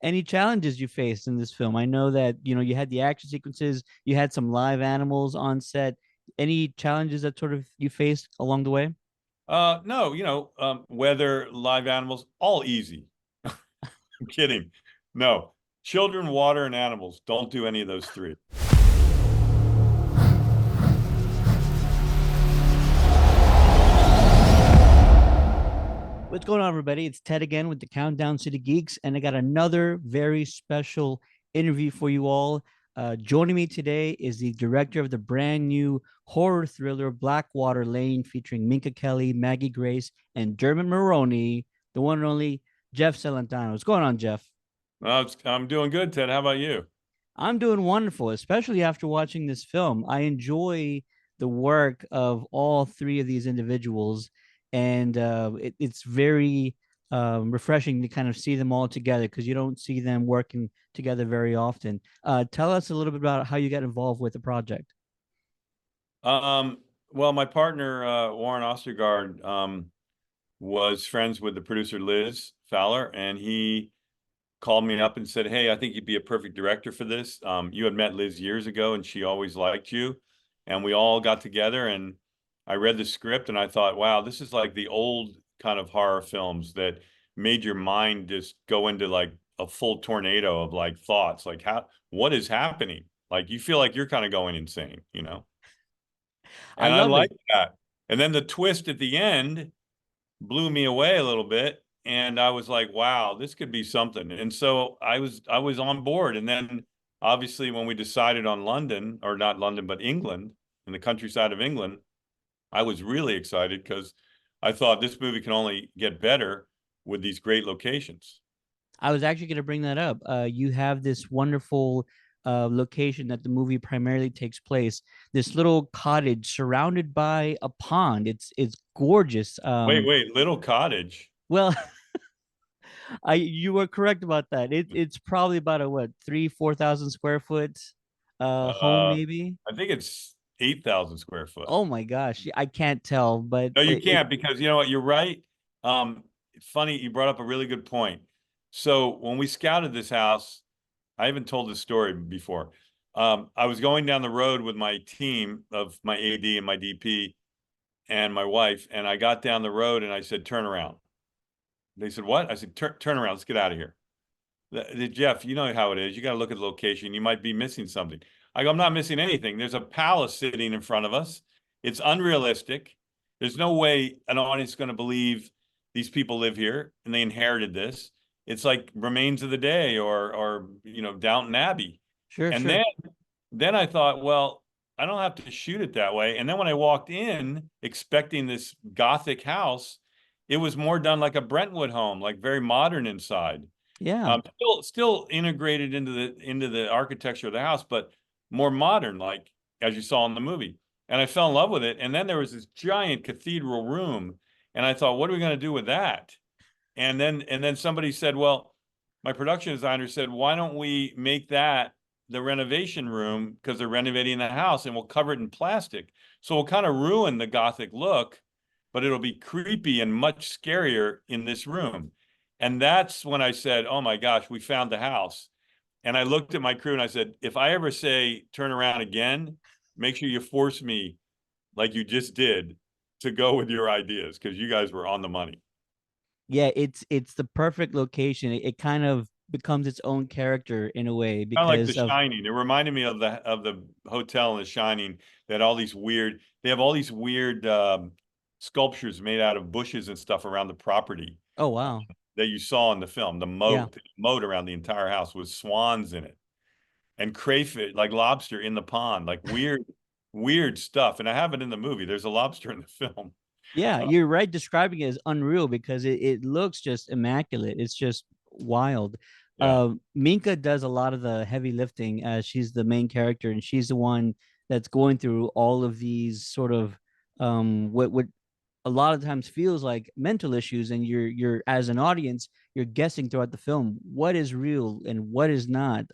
any challenges you faced in this film? I know that, you had the action sequences, you had some live animals on set. Any challenges that sort of you faced along the way? No, weather, live animals, all easy. I'm kidding. No, children, water, and animals. Don't do any of those three. What's going on, everybody? It's Ted again with the Countdown City Geeks, and I got another very special interview for you all. Joining me today is the director of the brand new horror thriller Blackwater Lane, featuring Minka Kelly, Maggie Grace, and Dermot Mulroney, the one and only Jeff Celentano. What's going on, Jeff? I'm doing good, Ted. How about you? I'm doing wonderful, especially after watching this film. I enjoy the work of all three of these individuals, and it's very refreshing to kind of see them all together because you don't see them working together very often. Tell us a little bit about how you got involved with the project. Well, my partner, Warren Ostergaard, was friends with the producer, Liz Fowler, and he called me up and said, "Hey, I think you'd be a perfect director for this. You had met Liz years ago, and she always liked you." And we all got together, and I read the script, and I thought, "Wow, this is like the old kind of horror films that made your mind just go into like a full tornado of like thoughts, like what is happening? Like you feel like you're kind of going insane." I And I love it. like that. And then the twist at the end blew me away a little bit, and I was like, wow, this could be something. And so I was on board. And then obviously when we decided on London, or not London but England, in the countryside of England, I was really excited because I thought this movie can only get better with these great locations. I was actually going to bring that up. You have this wonderful location that the movie primarily takes place. This little cottage surrounded by a pond. It's gorgeous. Wait, Little Cottage. Well, I you were correct about that. It's probably about a what 3-4 thousand square foot home uh maybe. I think it's 8,000 square foot. Oh my gosh, I can't tell, but No, you it can't, because you know what? You're right. Um, Funny, you brought up a really good point. So when we scouted this house, I haven't told this story before. I was going down the road with my team of my AD and my DP and my wife, and I got down the road and I said, "Turn around." They said, "What?" I said, "Turn around. Let's get out of here." Jeff, you know how it is. You got to look at the location. You might be missing something. I go, "I'm not missing anything. There's a palace sitting in front of us. It's unrealistic. There's no way an audience is going to believe these people live here and they inherited this. It's like Remains of the Day or Downton Abbey." sure, And sure. then I thought, well, I don't have to shoot it that way. And then when I walked in expecting this Gothic house, it was more done like a Brentwood home, like very modern inside. Yeah. Still integrated into the architecture of the house, but more modern, like as you saw in the movie. And I fell in love with it. And then there was this giant cathedral room, and I thought, what are we going to do with that? And then somebody said, well, my production designer said, why don't we make that the renovation room, because they're renovating the house, and we'll cover it in plastic. So we'll kind of ruin the Gothic look, but it'll be creepy and much scarier in this room. And that's when I said, oh my gosh, we found the house. And I looked at my crew and I said, if I ever say turn around again, make sure you force me like you just did to go with your ideas, because you guys were on the money. Yeah, it's the perfect location. It kind of becomes its own character in a way Kind of like The because of Shining. It reminded me of the hotel in The Shining that they have all these weird sculptures made out of bushes and stuff around the property oh uh, wow. that you saw in the film. Yeah. The moat around the entire house with swans in it and crayfish, like lobster in the pond, like weird stuff. And I have it in the movie. There's a lobster in the film. Yeah, Uh, you're right describing it as unreal because it looks just immaculate. It's just wild. yeah. Minka does a lot of the heavy lifting as she's the main character and she's the one that's going through all of these sort of what a lot of times feels like mental issues, and you're as an audience you're guessing throughout the film what is real and what is not.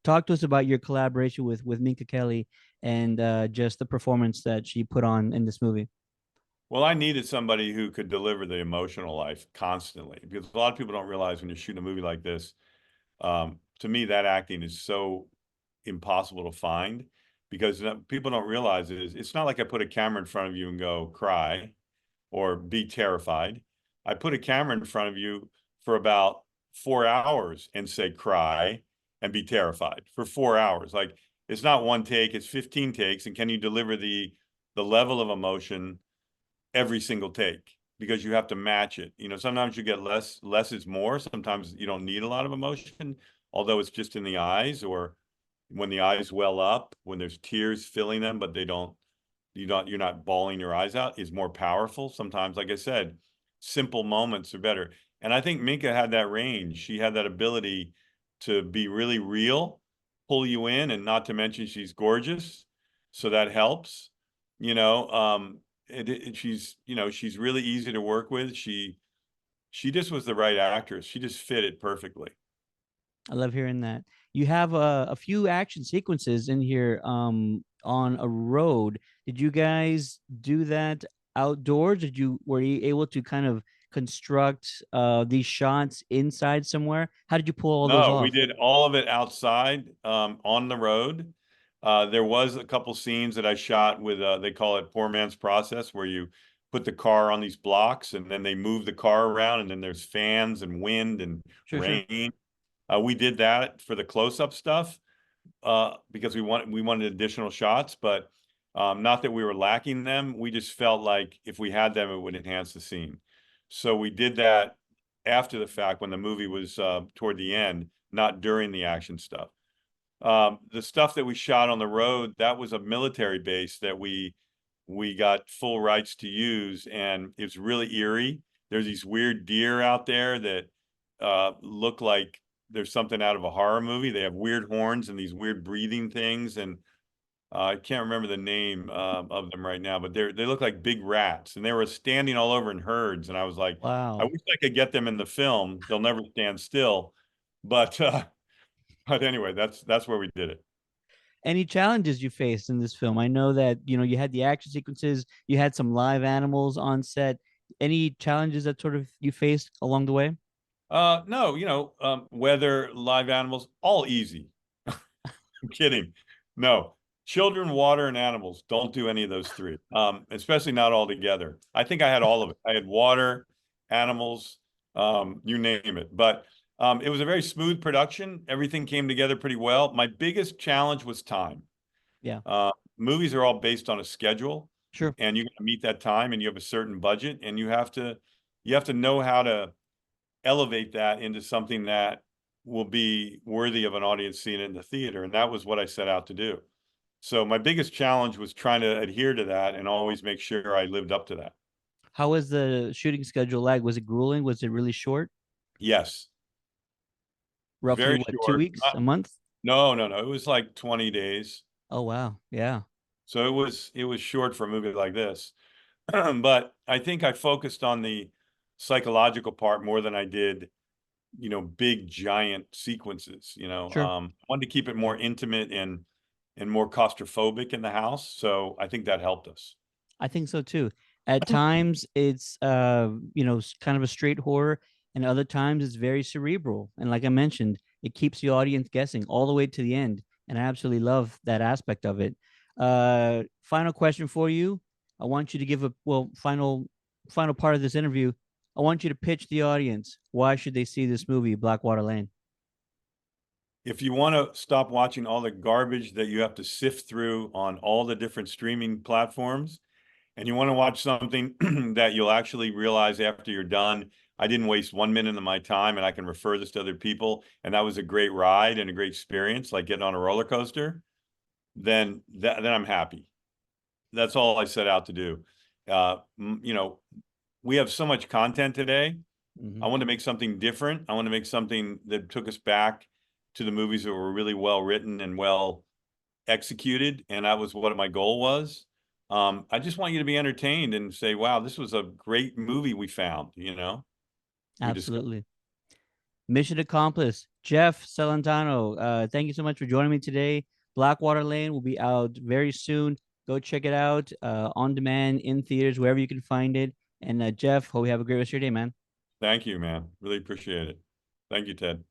Talk to us about your collaboration with Minka Kelly and just the performance that she put on in this movie. Well, I needed somebody who could deliver the emotional life constantly, because a lot of people don't realize when you're shooting a movie like this, To me, that acting is so impossible to find because people don't realize it's not like I put a camera in front of you and go cry or be terrified. I put a camera in front of you for about 4 hours and say cry and be terrified for 4 hours. Like it's not one take, it's 15 takes. And can you deliver the level of emotion every single take? Because you have to match it. You know, sometimes you get less is more. Sometimes you don't need a lot of emotion, although it's just in the eyes or when the eyes well up, when there's tears filling them, but you're not bawling your eyes out is more powerful. Sometimes, like I said, simple moments are better. And I think Minka had that range. She had that ability to be really real, pull you in, and not to mention she's gorgeous. So that helps, you know. She's really easy to work with. She just was the right actress. She just fit it perfectly. I love hearing that. You have a few action sequences in here on a road. Did you guys do that outdoors? Were you able to kind of construct these shots inside somewhere? How did you pull all those No, we off? did all of it outside, on the road. There was a couple scenes that I shot with, they call it poor man's process, where you put the car on these blocks and then they move the car around and then there's fans and wind and Sure, sure. rain. We did that for the close-up stuff, because we wanted additional shots, but not that we were lacking them. We just felt like if we had them, it would enhance the scene. So we did that after the fact when the movie was toward the end, not during the action stuff. The stuff that we shot on the road, that was a military base that we got full rights to use, and it's really eerie. There's these weird deer out there that look like there's something out of a horror movie. They have weird horns and these weird breathing things, and I can't remember the name of them right now, but they look like big rats, and they were standing all over in herds. And I was like, I Wow. wish I could get them in the film. They'll never stand still, but but anyway, that's where we did it. Any challenges you faced in this film? I know that, you had the action sequences, you had some live animals on set. Any challenges that sort of you faced along the way? No, weather, live animals, all easy. I'm kidding. No, children, water, and animals. Don't do any of those three. Especially not all together. I think I had all of it. I had water, animals, you name it. But it was a very smooth production. Everything came together pretty well. My biggest challenge was time. Yeah, Uh, Movies are all based on a schedule, sure. and you got to meet that time, and you have a certain budget, and you have to know how to elevate that into something that will be worthy of an audience seeing it in the theater. And that was what I set out to do. So my biggest challenge was trying to adhere to that and always make sure I lived up to that. How was the shooting schedule like? Was it grueling? Was it really short? Yes, Roughly very what, two short. weeks, a month? No, no, no. It was like 20 days. Oh wow. Yeah. So it was short for a movie like this. But I think I focused on the psychological part more than I did, big giant sequences. Sure. I wanted to keep it more intimate and more claustrophobic in the house. So I think that helped us. I think so too. At times it's kind of a straight horror, and other times it's very cerebral. And like I mentioned, it keeps the audience guessing all the way to the end. And I absolutely love that aspect of it. Final question for you. I want you to give a final part of this interview. I want you to pitch the audience. Why should they see this movie, Blackwater Lane? If you want to stop watching all the garbage that you have to sift through on all the different streaming platforms, and you want to watch something that you'll actually realize after you're done, I didn't waste 1 minute of my time and I can refer this to other people, and that was a great ride and a great experience, like getting on a roller coaster, then I'm happy. That's all I set out to do. Uh, we have so much content today. I Mhm. want to make something different. I want to make something that took us back to the movies that were really well written and well executed, and that was what my goal was. I just want you to be entertained and say, "Wow, this was a great movie we found." We discovered. Absolutely. Mission accomplished. Jeff Celentano, thank you so much for joining me today. Blackwater Lane will be out very soon. Go check it out on demand, in theaters, wherever you can find it. And Jeff, hope you have a great rest of your day, man. Thank you, man. Really appreciate it. Thank you, Ted.